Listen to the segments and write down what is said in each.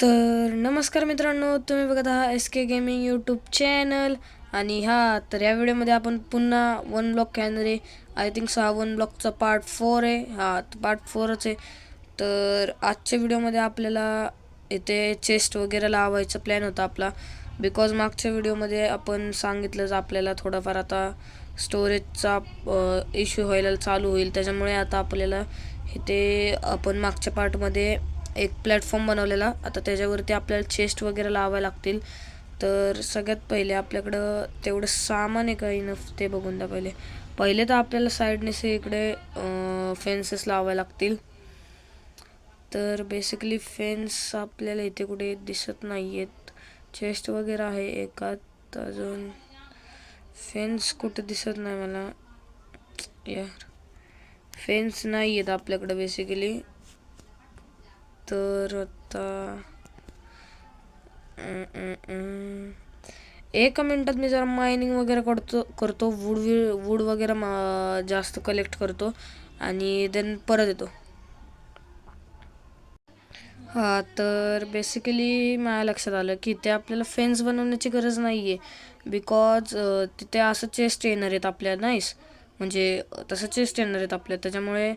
तर नमस्कार मित्रांनो, तुम्ही बघत आहात एस के गेमिंग यूट्यूब चॅनल. आणि तर या व्हिडिओमध्ये आपण पुन्हा वन ब्लॉक खेळणार आहे. आय थिंक हा वन ब्लॉकचा पार्ट 4 आहे. पार्ट 4च आहे. तर आजच्या व्हिडिओमध्ये आपल्याला इथे चेस्ट वगैरे लावायचा प्लॅन होता आपला. बिकॉज मागच्या व्हिडिओमध्ये आपण सांगितलंच आपल्याला थोडाफार आता स्टोरेजचा इश्यू व्हायला चालू होईल. त्याच्यामुळे आता आपल्याला इथे आपण मागच्या पार्टमध्ये एक प्लॅटफॉर्म बनवलेला. आता त्याच्यावरती आपल्याला चेस्ट वगैरे लावायला लागतील. तर सगळ्यात पहिले आपल्याकडं तेवढं सामान आहे का इनफ ते बघून द्या. पहिले तर आपल्याला साईडने इकडे फेन्सेस लावायला लागतील. तर बेसिकली फेन्स आपल्याला इथे कुठे दिसत नाही आहेत. चेस्ट वगैरे आहे एकात, अजून फेन्स कुठे दिसत नाही मला यार. फेन्स नाही आहेत आपल्याकडे बेसिकली. तर आता एका मिनिटात मी जरा मायनिंग वगैरे करतो वूड वगैरे जास्त कलेक्ट करतो आणि देन परत येतो. तर बेसिकली माझ्या लक्षात आलं की ते आपल्याला फेन्स बनवण्याची गरज नाही आहे. बिकॉज तिथे असं चेस्ट येणार आहेत आपल्या नाईस, म्हणजे तसं चेस्ट येणार आहेत आपल्या. त्याच्यामुळे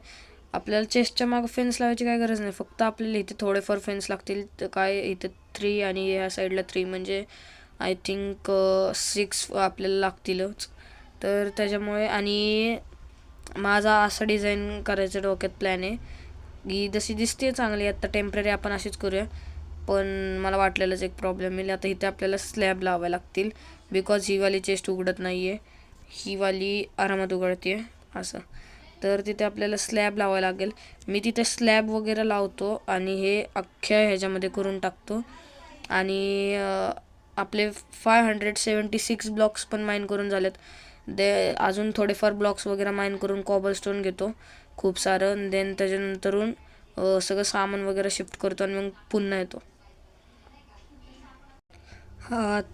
आपल्याला चेस्टच्या मागं फेन्स लावायची काय गरज नाही. फक्त आपल्याला इथे थोडेफार फेन्स लागतील. तर काय इथे 3 आणि ह्या साईडला 3, म्हणजे आय थिंक 6 आपल्याला लागतीलच. तर त्याच्यामुळे आणि माझा असं डिझाईन करायचं डोक्यात प्लॅन आहे की जशी दिसते चांगली आता टेम्पररी आपण अशीच करूया. पण मला वाटलेलंच एक प्रॉब्लेम येईल. आता इथे आपल्याला स्लॅब लावायला लागतील. बिकॉज ही वाली चेस्ट उघडत नाही आहे, ही वाली आरामात उघडते असं. तर तिथे आपल्याला स्लॅब लावायला लागेल. मी तिथे स्लॅब वगैरे लावतो आणि हे अख्ख्या ह्याच्यामध्ये करून टाकतो. आणि आपले 576 ब्लॉक्स पण माइन करून झालेत. अजून थोडेफार ब्लॉक्स वगैरे माइन करून कॉबलस्टोन घेतो खूप सारं. देन त्याच्यानंतरून सगळं सामान वगैरे शिफ्ट करतो आणि मग पुन्हा येतो.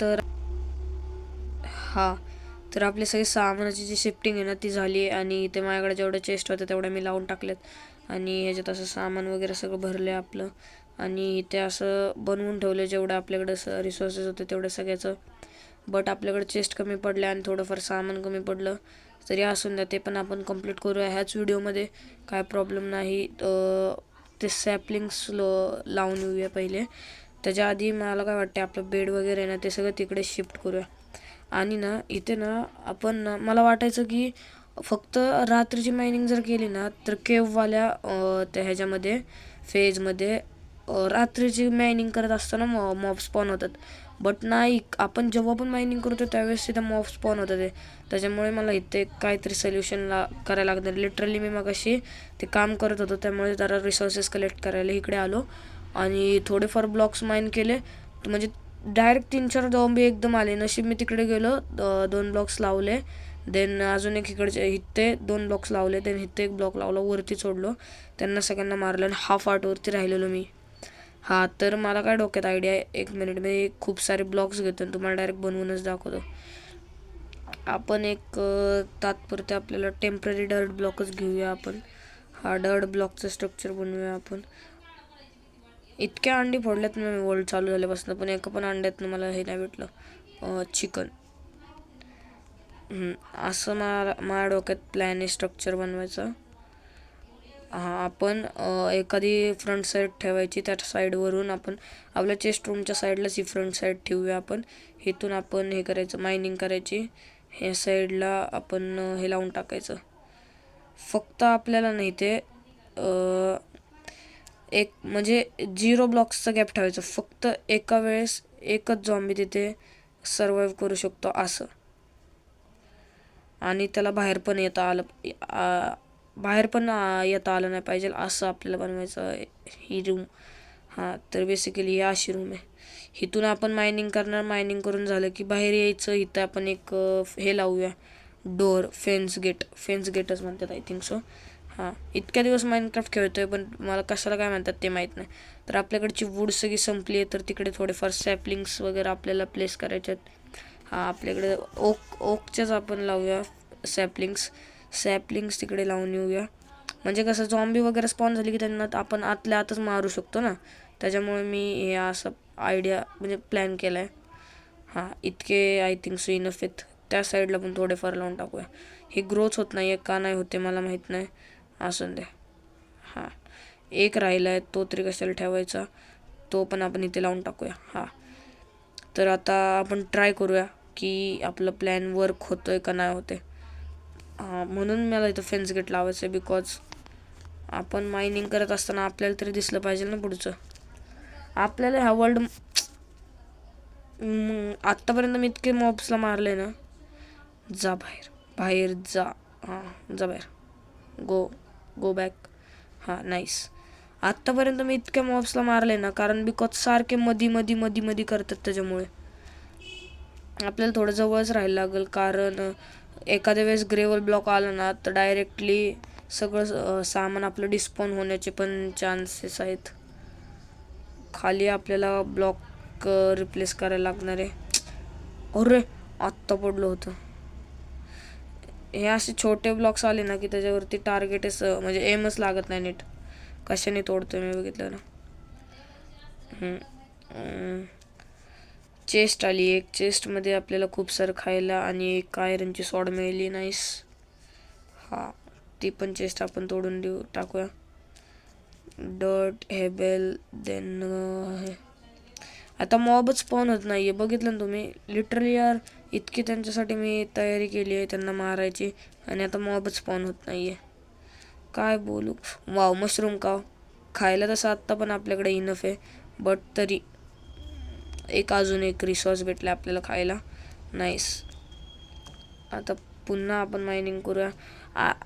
तर तर आपले सगळे सामानाची जी शिफ्टिंग आहे ना ती झाली आहे. आणि इथे माझ्याकडे जेवढे चेस्ट होते तेवढे मी लावून टाकलेत. आणि ह्याच्यात असं सामान वगैरे सगळं भरलं आहे आपलं. आणि इथे असं बनवून ठेवलं जेवढं आपल्याकडं रिसोर्सेस होते तेवढं सगळ्याचं. बट आपल्याकडे चेस्ट कमी पडले आणि थोडंफार सामान कमी पडलं तरी असून द्या, ते पण आपण कंप्लीट करूया ह्याच व्हिडिओमध्ये. काय प्रॉब्लेम नाही. ते सॅपलिंग्स लावून येऊया पहिले. त्याच्या आधी मला काय वाटते आपलं बेड वगैरे ना ते सगळं तिकडे शिफ्ट करूया. आणि इथे आपण मला वाटायचं की फक्त रात्रीची मायनिंग जर केली ना तर केव्हवाल्या त्या ह्याच्यामध्ये फेजमध्ये रात्रीची मायनिंग करत असताना मॉब स्पॉन होतात. बट नाही, आपण जेव्हा पण मायनिंग करतो त्यावेळेस तिथं मॉब स्पॉन होतात. त्याच्यामुळे मला इथे काहीतरी सोल्युशन करायला लागणार. लिटरली मी मगाशी ते काम करत होतो, त्यामुळे जरा रिसोर्सेस कलेक्ट करायला इकडे आलो आणि थोडेफार ब्लॉक्स माइन केले. म्हणजे डायरेक्ट 3-4 झॉम्बी एकदम आले. नशीब मी तिकडे गेलो, 2 ब्लॉक्स लावले. देन अजून एक इकडचे इथे 2 ब्लॉक्स लावले. देन इथे एक ब्लॉक लावला, वरती सोडलो, त्यांना सगळ्यांना मारलं आणि हाफ आर्टवरती राहिलेलो मी. तर मला काय डोक्यात आयडिया आहे, 1 मिनिट मी खूप सारे ब्लॉक्स घेतो आणि तुम्हाला डायरेक्ट बनवूनच दाखवतो. आपण एक तात्पुरते आपल्याला टेम्पररी डर्ट ब्लॉकच घेऊया आपण. डर्ट ब्लॉकचं स्ट्रक्चर बनवूया आपण. इतक्या अंडी फोडल्यात मी वर्ल्ड चालू झाल्यापासून, पण एका पण अंड्यातनं मला हे नाही भेटलं चिकन. असं माझ्या डोक्यात प्लॅन आहे स्ट्रक्चर बनवायचा. आपण एखादी फ्रंट साईड ठेवायची. त्या साईडवरून आपण आपल्या चेस्ट रूमच्या साईडलाच ही फ्रंट साईड ठेवूया आपण. इथून आपण हे करायचं, मायनिंग करायची. ह्या साईडला आपण हे लावून टाकायचं. फक्त आपल्याला नाही ते एक म्हणजे 0 ब्लॉक्सचा गॅप ठेवायचं. फक्त एका वेळेस एकच झॉम्बी तिथे सर्वाइव्ह करू शकतो असं. आणि त्याला बाहेर पण येता आलं नाही पाहिजे असं आपल्याला बनवायचं ही रूम. तर बेसिकली ही अशी रूम आहे. इथून आपण मायनिंग करणार. मायनिंग करून झालं की बाहेर यायचं. इथं आपण एक हे लावूया, डोअर, फेन्स गेटच म्हणतात आय थिंक सो. इतक्या दिवस माइनक्राफ्ट खेळतोय पण मला कशाला काय म्हणतात ते माहीत नाही. तर आपल्याकडची वूड सगळी संपली आहे, तर तिकडे थोडेफार सॅपलिंग्स वगैरे आपल्याला प्लेस करायचे आहेत. आपल्याकडे ओकच्याच आपण लावूया सॅपलिंग्स तिकडे लावून येऊया. म्हणजे कसं झॉम्बी वगैरे स्पॉन झाली की त्यांना आपण आतल्या आतच मारू शकतो ना. त्याच्यामुळे मी हे असं आयडिया म्हणजे प्लॅन केला आहे. हां, इतके आय थिंक सो इनफ आहेत. त्या साईडला पण थोडेफार लावून टाकूया. हे ग्रोथ होत नाही आहे, का नाही होते मला माहीत नाही. असून द्या. हां, एक राहिला आहे, तो तरी कशाला ठेवायचा, तो पण आपण इथे लावून टाकूया. हां, तर आता आपण ट्राय करूया की आपलं प्लॅन वर्क होतो आहे का नाही होते. म्हणून मला इथं फेन्स गेट लावायचं आहे, बिकॉज आपण मायनिंग करत असताना आपल्याला तरी दिसलं पाहिजे ना पुढचं. आपल्याला ह्या वर्ल्ड आत्तापर्यंत मी इतके मॉब्सला मारले ना. जा बाहेर, बाहेर जा. हां, जा बाहेर. Go back. हां, नाईस. आत्तापर्यंत मी इतक्या मॉब्सला मारले ना, कारण बिकॉज सारखे मधी करतात. त्याच्यामुळे आपल्याला थोडं जवळच राहायला लागेल, कारण एखाद्या वेळेस ग्रेवल ब्लॉक आला ना तर डायरेक्टली सगळं सामान आपलं डिस्पॉन होण्याचे पण चान्सेस आहेत. खाली आपल्याला ब्लॉक रिप्लेस करायला लागणार आहे. अरे, आत्ता पडलं होतं. हे असे छोटे ब्लॉक्स आले ना की त्याच्यावरती टार्गेटच म्हणजे एमच लागत नाही नीट. कशाने तोडतोय मी बघितलं ना. चेस्ट आली एक. चेस्टमध्ये आपल्याला खूप सारं खायला आणि एक आयरनची सॉड मिळाली. नाईस. हां, ती पण चेस्ट आपण तोडून टाकूया. डर्ट, हेबेल, देन आता मॉबच स्पॉन होत नाही आहे. बघितलं ना तुम्ही, लिटरली यार इतकी त्यांच्यासाठी मी तयारी केली आहे त्यांना मारायची, आणि आता मॉबच स्पॉन होत नाही आहे. काय बोलू. वाव, मशरूम काव. खायला तसं आत्ता पण आपल्याकडे इनफ आहे, बट तरी अजून एक रिसोर्स भेटला आपल्याला खायला. नाईस. आता पुन्हा आपण मायनिंग करूया.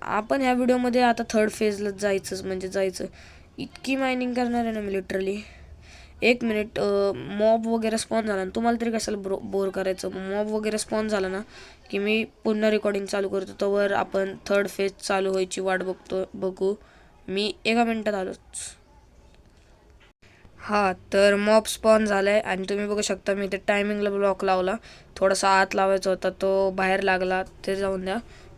आपण ह्या व्हिडिओमध्ये आता थर्ड फेजलाच जायचं. इतकी मायनिंग करणार आहे ना मी लिटरली. 1 मिनिट. मॉब वगैरे स्पॉन झाला ना, तुम्हाला तरी कशाला बोर करायचं. मॉब वगैरे स्पॉन झाला ना की मी पुन्हा रेकॉर्डिंग चालू करतो. तोवर आपण थर्ड फेज चालू व्हायची वाट बघू. मी 1 मिनिटात आलोच. हां, तर मॉब स्पॉन झाला आहे आणि तुम्ही बघू शकता मी ते टायमिंगला ब्लॉक लावला. थोडासा आत लावायचा होता, तो बाहेर लागला, ते जाऊन द्या.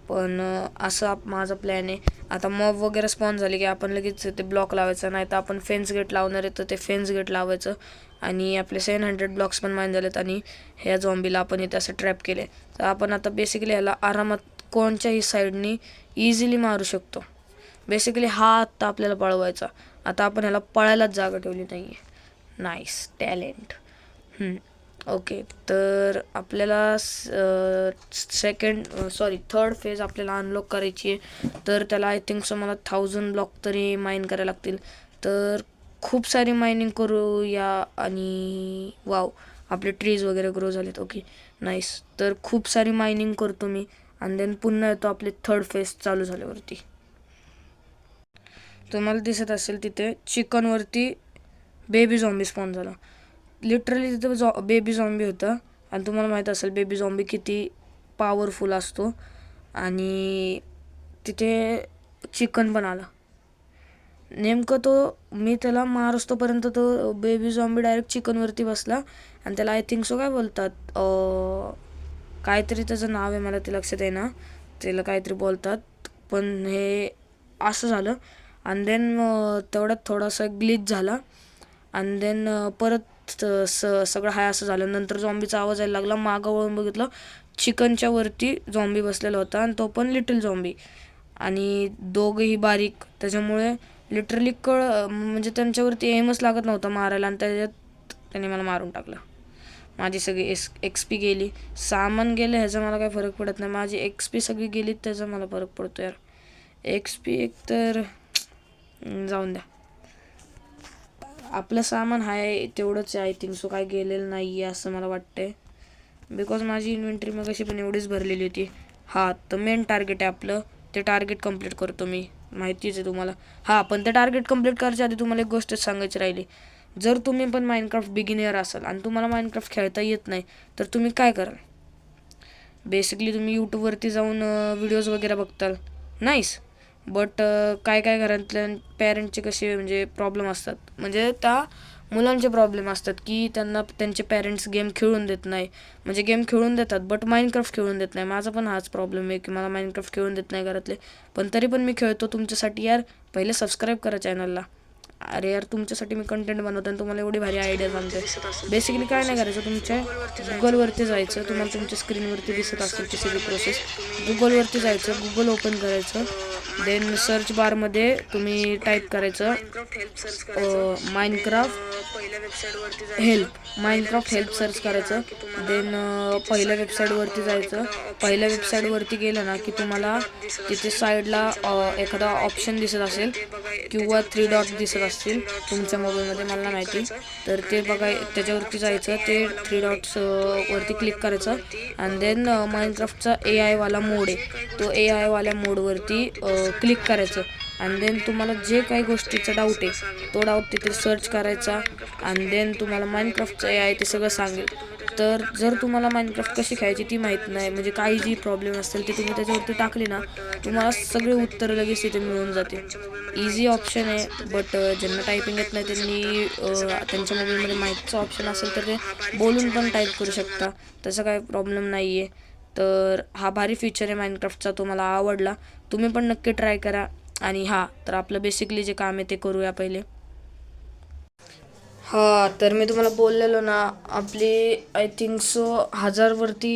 पण असं माझा प्लॅन आहे. आता मॉब वगैरे स्पॉन झाले की आपण लगेच ते ब्लॉक लावायचं, नाही तर आपण फेन्स गेट लावणार आहे तर ते फेन्स गेट लावायचं. आणि आपले 700 ब्लॉक्स पण माइन झालेत आणि ह्या झॉम्बीला आपण इथे असं ट्रॅप केले. तर आपण आता बेसिकली ह्याला आरामात कोणत्याही साईडनी इझिली मारू शकतो. बेसिकली हा आत्ता आपल्याला पळवायचा. आता आपण ह्याला पळायलाच जागा ठेवली नाही आहे. Nice talent. ओके, तर आपल्याला थर्ड फेज आपल्याला अनलॉक करायची आहे. तर त्याला आय थिंक सो मला 1000 ब्लॉक तरी माइन करायला लागतील. तर खूप सारी मायनिंग करूया. आणि वाव, आपले ट्रीज वगैरे ग्रो झालेत. Okay, nice. तर खूप सारी मायनिंग करतो मी आणि देन पुन्हा येतो आपले थर्ड फेज चालू झाल्यावरती. तुम्हाला दिसत असेल तिथे चिकनवरती बेबी झॉम्बी स्पॉन झाला. लिटरली तिथं बेबी झॉम्बी होतं. आणि तुम्हाला माहीत असेल बेबी झॉम्बी किती पॉवरफुल असतो. आणि तिथे चिकन पण आला. नेमकं मी त्याला मारूस तोपर्यंत तो बेबी झॉम्बी डायरेक्ट चिकनवरती बसला. आणि त्याला आय थिंक सो काय बोलतात, काहीतरी त्याचं नाव आहे, मला ते लक्षात आहे ना, त्याला काहीतरी बोलतात. पण हे असं झालं. आणि देन तेवढ्यात थोडासा ग्लिच झाला. आणि देन परत सगळं हाय असं झालं. नंतर झॉम्बीचा आवाज यायला लागला. मागं वळून बघितलं, चिकनच्या वरती झॉम्बी बसलेला होता आणि तो पण लिटिल झॉम्बी. आणि दोघंही बारीक. त्याच्यामुळे लिटरली म्हणजे त्यांच्यावरती एमच लागत नव्हता मारायला. आणि त्याच्यात त्याने मला मारून टाकलं. माझी सगळी एक्सपी गेली, सामान गेलं, ह्याचा मला काही फरक पडत नाही. माझी एक्सपी सगळी गेली त्याचा मला फरक पडतो यार. एक्सपी एक तर जाऊन द्या. आपलं सामान आहे तेवढंच आहे. आय थिंक सो काय गेलेलं नाही आहे असं मला वाटतंय, बिकॉज माझी इन्व्हेंटरी मग अशी पण एवढीच भरलेली होती. हां, तर मेन टार्गेट आहे आपलं, ते टार्गेट कंप्लीट करतो मी, माहितीच आहे तुम्हाला. हां, पण ते टार्गेट कंप्लीट करायच्या आधी तुम्हाला एक गोष्ट सांगायची राहिली. जर तुम्ही पण माइनक्राफ्ट बिगिनर असाल आणि तुम्हाला माइनक्राफ्ट खेळता येत नाही तर तुम्ही काय कराल. बेसिकली तुम्ही यूट्यूबवरती जाऊन व्हिडिओज वगैरे बघताल. नाईस. बट काय घरातल्या पॅरेंटचे कसे म्हणजे प्रॉब्लेम असतात, म्हणजे त्या मुलांचे प्रॉब्लेम असतात की त्यांना त्यांचे पॅरेंट्स गेम खेळून देत नाही. म्हणजे गेम खेळून देतात बट माइनक्राफ्ट खेळून देत नाही. माझा पण हाच प्रॉब्लेम आहे की मला माइनक्राफ्ट खेळून देत नाही घरातले. पण तरी पण मी खेळतो तुमच्यासाठी यार. पहिले सबस्क्राईब करा चॅनलला अरे यार, तुमच्यासाठी मी कंटेंट बनवतो आणि तुम्हाला एवढी भारी आयडिया सांगते. बेसिकली काय नाही करायचं, तुमच्या गुगलवरती जायचं. तुम्हाला तुमच्या स्क्रीनवरती दिसत असेल ती सगळी प्रोसेस. गुगलवरती जायचं, गुगल ओपन करायचं, देन सर्च बारमध्ये तुम्ही टाईप करायचं माइनक्राफ्ट हेल्प सर्च करायचं. देन पहिल्या वेबसाईटवरती जायचं. पहिल्या वेबसाईटवरती गेलं ना की तुम्हाला तिथे साईडला एखादा ऑप्शन दिसत असेल किंवा 3 डॉट दिसत असतील तुमच्या मोबाईलमध्ये, मला माहिती. तर ते त्याच्यावरती जायचं, ते 3 डॉट्स वरती क्लिक करायचं आणि देन माइनक्राफ्टचा AI वाला मोड आहे, तो AI वाल्या मोडवरती क्लिक करायचं आणि देन तुम्हाला जे काही गोष्टीचा डाऊट आहे तो डाऊट तिथे सर्च करायचा आणि देन तुम्हाला माइनक्राफ्टचं AI ते सगळं सांगेल. तर जर तुम्हाला माइनक्राफ्ट कशी खेळायची ती माहीत नाही, म्हणजे काही जी प्रॉब्लेम असेल ते तुम्ही त्याच्यावरती टाकली ना, तुम्हाला सगळे उत्तर लगेच तिथे मिळून जाते. इझी ऑप्शन आहे, बट ज्यांना टायपिंग येत नाही त्यांनी त्यांच्या मोबाईलमध्ये माईकचा ऑप्शन असेल तर ते बोलून पण टाईप करू शकता, तसं काही प्रॉब्लेम नाही आहे. तर हा भारी फीचर आहे माइनक्राफ्टचा, तो मला आवडला. तुम्ही पण नक्की ट्राय करा. आणि हां, तर आपलं बेसिकली जे काम आहे ते करूया पहिले. हां, तर मी तुम्हाला बोललेलो ना, आपली आय थिंक सो 1000वरती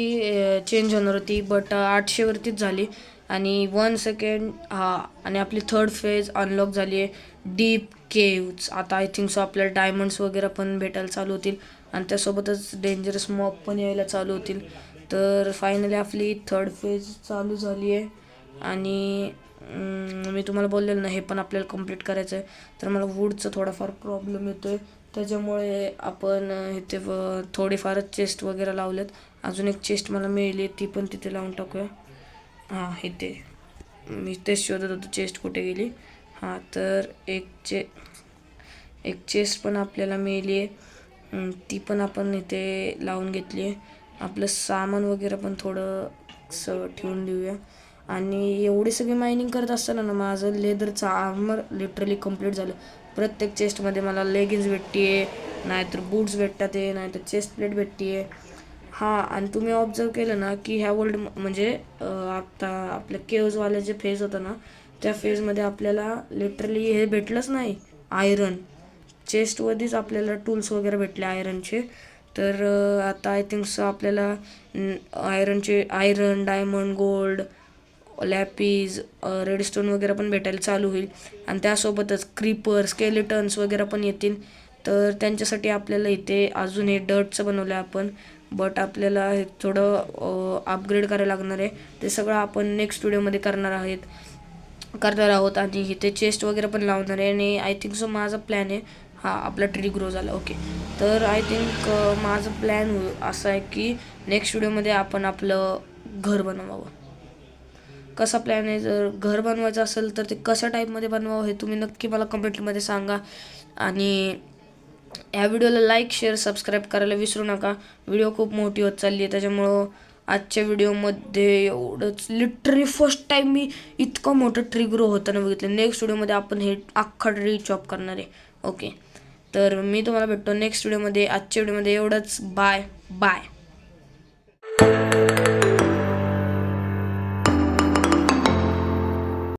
चेंज होणार होती, बट 800वरतीच झाली. आणि 1 सेकंड. हां, आणि आपली 3rd फेज अनलॉक झाली आहे, डीप केव्ज. आता आय थिंक सो आपल्याला डायमंड्स वगैरे पण भेटायला चालू होतील आणि त्यासोबतच डेंजरस मॉब पण यायला चालू होतील. तर फायनली आपली 3rd फेज चालू झाली आहे. आणि मी तुम्हाला बोललेलं ना, हे पण आपल्याला कंप्लीट करायचं आहे. तर मला वूडचा थोडाफार प्रॉब्लेम येतो आहे, त्याच्यामुळे आपण इथे थोडेफारच चेस्ट वगैरे लावलेत. अजून एक चेस्ट मला मिळाली, ती पण तिथे लावून टाकूया. हां, इथे मी तेच शोधत होतो चेस्ट कुठे गेली. हां, तर एक चेस्ट पण आपल्याला मिळाली आहे, ती पण आपण इथे लावून घेतली आहे. आपलं सामान वगैरे पण थोडं ठेवून देऊया. आणि एवढी सगळी मायनिंग करत असताना ना, माझं लेदरचं आर्मर लिटरली कंप्लीट झालं. प्रत्येक चेस्टमध्ये मला लेगिन्स भेटते आहे, नाहीतर बूट्स भेटतात आहे, नाहीतर चेस्ट प्लेट भेटते आहे. हां, आणि तुम्ही ऑब्झर्व केलं ना की ह्या वर्ल्ड म्हणजे आता आपल्या केव्जवाले जे फेज होतं ना, त्या फेजमध्ये आपल्याला लिटरली हे भेटलंच नाही, आयरन. चेस्टमध्येच आपल्याला टूल्स वगैरे भेटले आयरनचे. तर आता आय थिंक सो आपल्याला आयरन, डायमंड, गोल्ड, लॅपीज, रेडस्टोन वगैरे पण भेटायला चालू होईल. आणि त्यासोबतच क्रीपर, स्केलेटन्स वगैरे पण येतील. तर त्यांच्यासाठी आपल्याला इथे अजून हे डर्टचं बनवलं आहे आपण, बट आपल्याला हे थोडं अपग्रेड करायला लागणार आहे. ते सगळं आपण नेक्स्ट व्हिडिओमध्ये करणार आहोत. आणि इथे चेस्ट वगैरे पण लावणार आहे. आणि आय थिंक सो माझा प्लॅन आहे, हा आपला ट्री ग्रो झाला. ओके, तर आय थिंक माझं प्लॅन असं आहे की नेक्स्ट व्हिडिओमध्ये आपण आपलं घर बनवावं. कसा प्लॅन आहे, जर घर बनवायचं असेल तर ते कशा टाईपमध्ये बनवावं हे तुम्ही नक्की मला कमेंटमध्ये सांगा. आणि या व्हिडिओला लाईक, शेअर, सबस्क्राईब करायला विसरू नका. व्हिडिओ खूप मोठी होत चालली आहे, त्याच्यामुळं आजच्या व्हिडिओमध्ये एवढंच. लिटरली फर्स्ट टाईम मी इतकं मोठं ट्री ग्रो होताना बघितलं. नेक्स्ट व्हिडिओमध्ये आपण हे अख्खा ट्री चॉप करणार आहे. ओके, तर मी तुम्हाला भेटतो नेक्स्ट व्हिडिओमध्ये. आजच्या व्हिडिओमध्ये एवढंच. Bye bye.